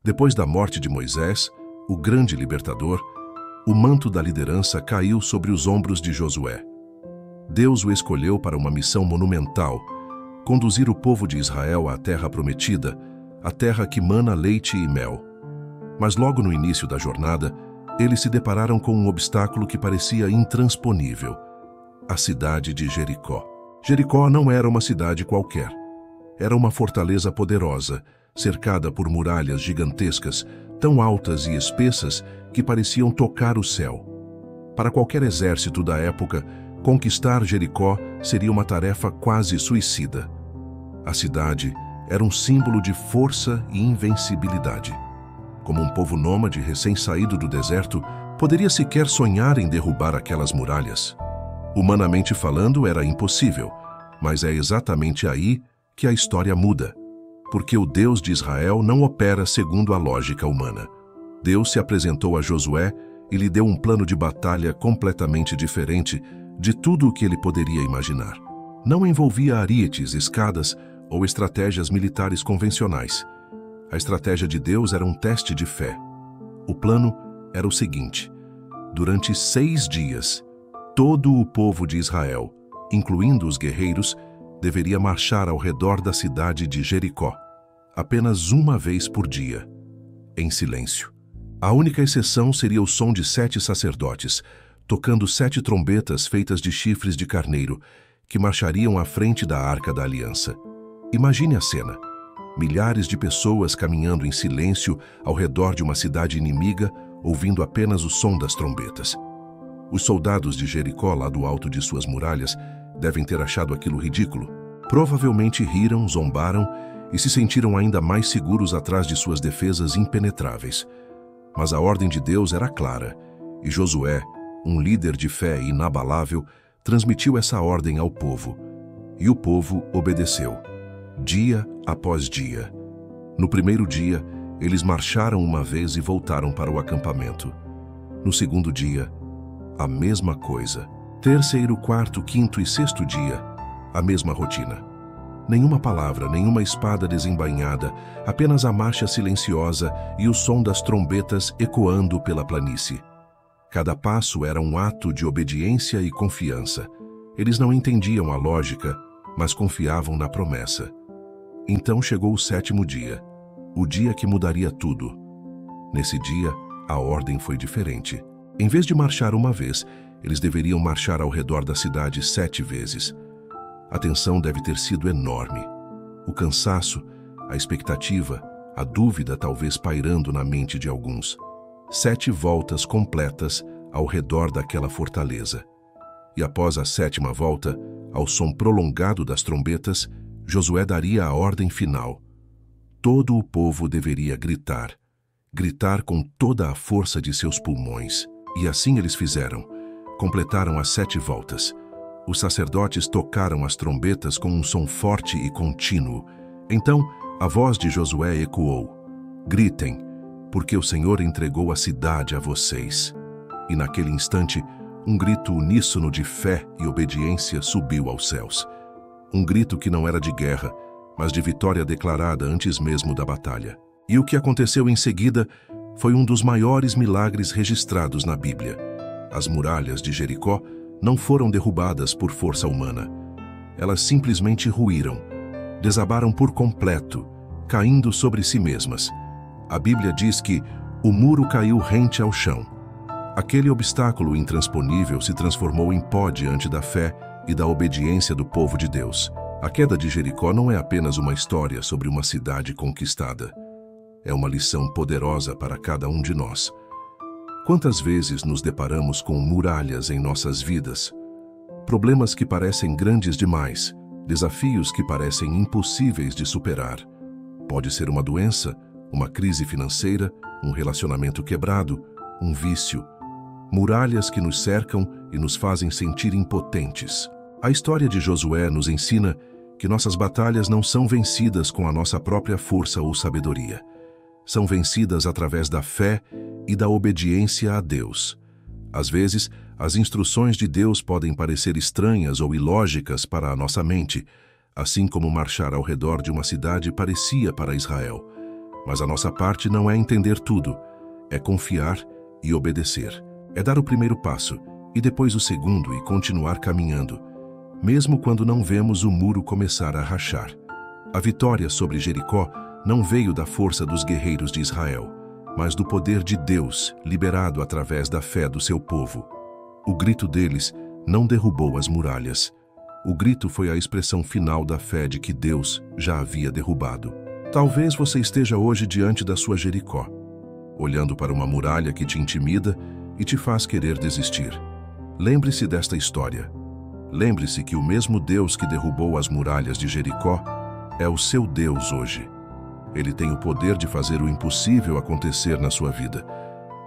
Depois da morte de Moisés, o grande libertador, o manto da liderança caiu sobre os ombros de Josué. Deus o escolheu para uma missão monumental: conduzir o povo de Israel à terra prometida, a terra que mana leite e mel. Mas logo no início da jornada, eles se depararam com um obstáculo que parecia intransponível: a cidade de Jericó. Jericó não era uma cidade qualquer. Era uma fortaleza poderosa, cercada por muralhas gigantescas, tão altas e espessas que pareciam tocar o céu. Para qualquer exército da época, conquistar Jericó seria uma tarefa quase suicida. A cidade era um símbolo de força e invencibilidade. Como um povo nômade recém-saído do deserto, poderia sequer sonhar em derrubar aquelas muralhas. Humanamente falando, era impossível, mas é exatamente aí que a história muda. Porque o Deus de Israel não opera segundo a lógica humana. Deus se apresentou a Josué e lhe deu um plano de batalha completamente diferente de tudo o que ele poderia imaginar. Não envolvia arietes, escadas ou estratégias militares convencionais. A estratégia de Deus era um teste de fé. O plano era o seguinte: durante 6 dias, todo o povo de Israel, incluindo os guerreiros, deveria marchar ao redor da cidade de Jericó, apenas uma vez por dia, em silêncio. A única exceção seria o som de 7 sacerdotes, tocando 7 trombetas feitas de chifres de carneiro, que marchariam à frente da Arca da Aliança. Imagine a cena: milhares de pessoas caminhando em silêncio ao redor de uma cidade inimiga, ouvindo apenas o som das trombetas. Os soldados de Jericó, lá do alto de suas muralhas, devem ter achado aquilo ridículo. Provavelmente riram, zombaram e se sentiram ainda mais seguros atrás de suas defesas impenetráveis. Mas a ordem de Deus era clara, e Josué, um líder de fé inabalável, transmitiu essa ordem ao povo. E o povo obedeceu, dia após dia. No primeiro dia, eles marcharam uma vez e voltaram para o acampamento. No segundo dia, a mesma coisa. Terceiro, quarto, quinto e sexto dia, a mesma rotina. Nenhuma palavra, nenhuma espada desembainhada, apenas a marcha silenciosa e o som das trombetas ecoando pela planície. Cada passo era um ato de obediência e confiança. Eles não entendiam a lógica, mas confiavam na promessa. Então chegou o 7º dia, o dia que mudaria tudo. Nesse dia, a ordem foi diferente. Em vez de marchar uma vez, eles deveriam marchar ao redor da cidade 7 vezes. A tensão deve ter sido enorme. O cansaço, a expectativa, a dúvida talvez pairando na mente de alguns. 7 voltas completas ao redor daquela fortaleza. E após a 7ª volta, ao som prolongado das trombetas, Josué daria a ordem final. Todo o povo deveria gritar, gritar com toda a força de seus pulmões. E assim eles fizeram. Completaram as 7 voltas. Os sacerdotes tocaram as trombetas com um som forte e contínuo. Então, a voz de Josué ecoou: gritem, porque o Senhor entregou a cidade a vocês. E naquele instante, um grito uníssono de fé e obediência subiu aos céus. Um grito que não era de guerra, mas de vitória declarada antes mesmo da batalha. E o que aconteceu em seguida foi um dos maiores milagres registrados na Bíblia. As muralhas de Jericó não foram derrubadas por força humana. Elas simplesmente ruíram, desabaram por completo, caindo sobre si mesmas. A Bíblia diz que o muro caiu rente ao chão. Aquele obstáculo intransponível se transformou em pó diante da fé e da obediência do povo de Deus. A queda de Jericó não é apenas uma história sobre uma cidade conquistada. É uma lição poderosa para cada um de nós. Quantas vezes nos deparamos com muralhas em nossas vidas? Problemas que parecem grandes demais, desafios que parecem impossíveis de superar. Pode ser uma doença, uma crise financeira, um relacionamento quebrado, um vício. Muralhas que nos cercam e nos fazem sentir impotentes. A história de Josué nos ensina que nossas batalhas não são vencidas com a nossa própria força ou sabedoria. São vencidas através da fé e da obediência a Deus. Às vezes, as instruções de Deus podem parecer estranhas ou ilógicas para a nossa mente, assim como marchar ao redor de uma cidade parecia para Israel. Mas a nossa parte não é entender tudo, é confiar e obedecer. É dar o primeiro passo e depois o segundo e continuar caminhando, mesmo quando não vemos o muro começar a rachar. A vitória sobre Jericó não veio da força dos guerreiros de Israel, mas do poder de Deus liberado através da fé do seu povo. O grito deles não derrubou as muralhas. O grito foi a expressão final da fé de que Deus já havia derrubado. Talvez você esteja hoje diante da sua Jericó, olhando para uma muralha que te intimida e te faz querer desistir. Lembre-se desta história. Lembre-se que o mesmo Deus que derrubou as muralhas de Jericó é o seu Deus hoje. Ele tem o poder de fazer o impossível acontecer na sua vida.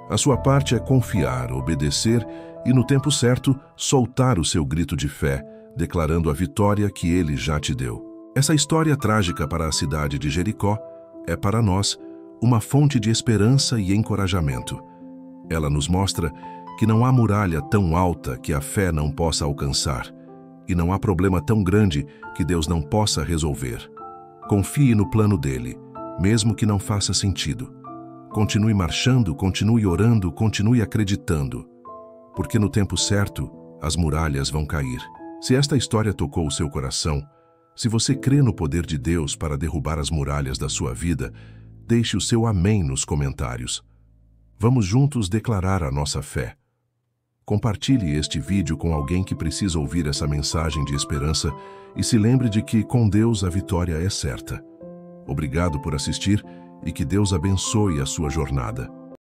A sua parte é confiar, obedecer e, no tempo certo, soltar o seu grito de fé, declarando a vitória que ele já te deu. Essa história trágica para a cidade de Jericó é, para nós, uma fonte de esperança e encorajamento. Ela nos mostra que não há muralha tão alta que a fé não possa alcançar, e não há problema tão grande que Deus não possa resolver. Confie no plano dele, mesmo que não faça sentido. Continue marchando, continue orando, continue acreditando, porque no tempo certo, as muralhas vão cair. Se esta história tocou o seu coração, se você crê no poder de Deus para derrubar as muralhas da sua vida, deixe o seu amém nos comentários. Vamos juntos declarar a nossa fé. Compartilhe este vídeo com alguém que precisa ouvir essa mensagem de esperança e se lembre de que, com Deus, a vitória é certa. Obrigado por assistir e que Deus abençoe a sua jornada.